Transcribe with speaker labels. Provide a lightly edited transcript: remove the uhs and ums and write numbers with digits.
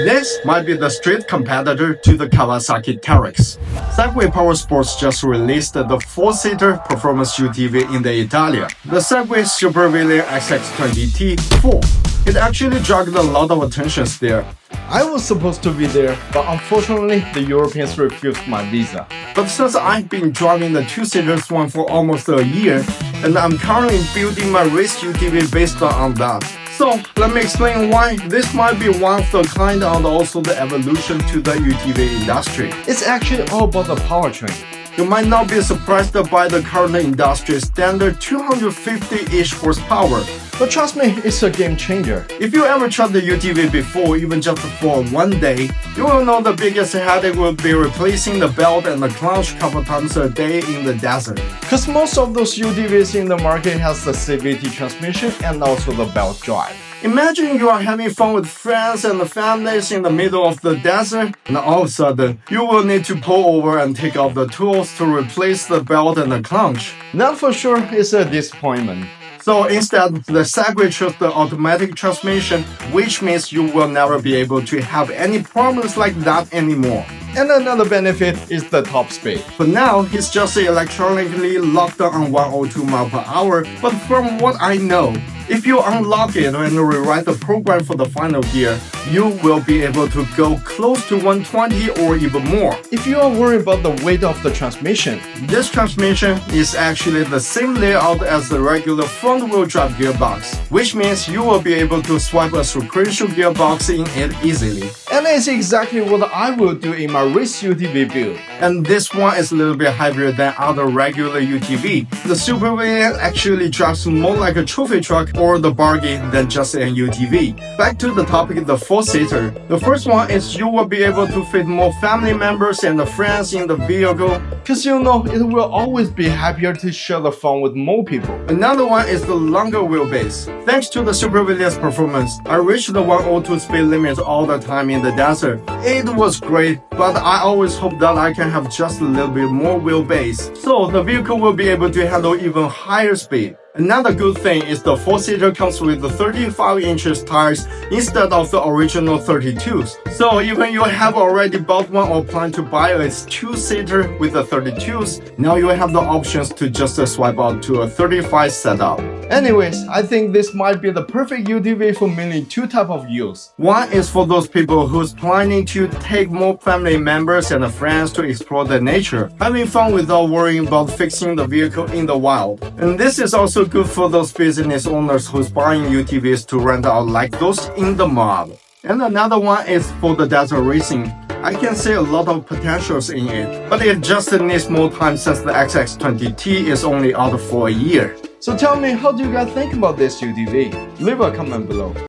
Speaker 1: This might be the street competitor to the Kawasaki Teryx. Segway Powersports just released the 4-seater performance UTV in the Italia, the Segway Supvervillain XX20T4. It actually dragged a lot of attention there.
Speaker 2: I was supposed to be there, but unfortunately the Europeans refused my visa.
Speaker 1: But since I've been driving the 2-seaters one for almost a year, and I'm currently building my race UTV based on that. So let me explain why this might be one of the kind and also the evolution to the UTV industry.
Speaker 2: It's actually all about the powertrain.
Speaker 1: You might not be surprised by the current industry standard 250-ish horsepower.
Speaker 2: But trust me, it's a game changer.
Speaker 1: If you ever tried the UTV before, even just for one day, you will know the biggest headache will be replacing the belt and the clutch a couple times a day in the desert.
Speaker 2: Cause most of those UTVs in the market has the CVT transmission and also the belt drive.
Speaker 1: Imagine you are having fun with friends and families in the middle of the desert, and all of a sudden, you will need to pull over and take off the tools to replace the belt and the clutch.
Speaker 2: That for sure is a disappointment.
Speaker 1: So instead, the Segway chose the automatic transmission, which means you will never be able to have any problems like that anymore.
Speaker 2: And another benefit is the top speed.
Speaker 1: For now, it's just electronically locked on 102 mph, but from what I know, if you unlock it and rewrite the program for the final gear, you will be able to go close to 120 or even more.
Speaker 2: If you are worried about the weight of the transmission,
Speaker 1: this transmission is actually the same layout as the regular front-wheel drive gearbox, which means you will be able to swipe a sequential gearbox in it easily.
Speaker 2: And it's exactly what I will do in my race UTV build.
Speaker 1: And this one is a little bit heavier than other regular UTV. The Supvervillain actually drives more like a trophy truck or the buggy than just an UTV. Back to the topic, the 4-seater. The first one is you will be able to fit more family members and friends in the vehicle.
Speaker 2: Cause you know, it will always be happier to share the fun with more people.
Speaker 1: Another one is the longer wheelbase. Thanks to the Supvervillain's performance, I reached the 102 speed limit all the time in the desert. It was great, but I always hope that I can have just a little bit more wheelbase, so the vehicle will be able to handle even higher speed. Another good thing is the 4-seater comes with the 35-inch tires instead of the original 32s. So even you have already bought one or plan to buy a 2-seater with the 32s, now you have the options to just swipe out to a 35 setup.
Speaker 2: Anyways, I think this might be the perfect UTV for mainly two types of use.
Speaker 1: One is for those people who's planning to take more family members and friends to explore the nature, having fun without worrying about fixing the vehicle in the wild. And this is also good for those business owners who's buying UTVs to rent out like those in the mob. And another one is for the desert racing. I can see a lot of potentials in it, but it just needs more time since the XX20T is only out for a year.
Speaker 2: So tell me, how do you guys think about this UTV? Leave a comment below.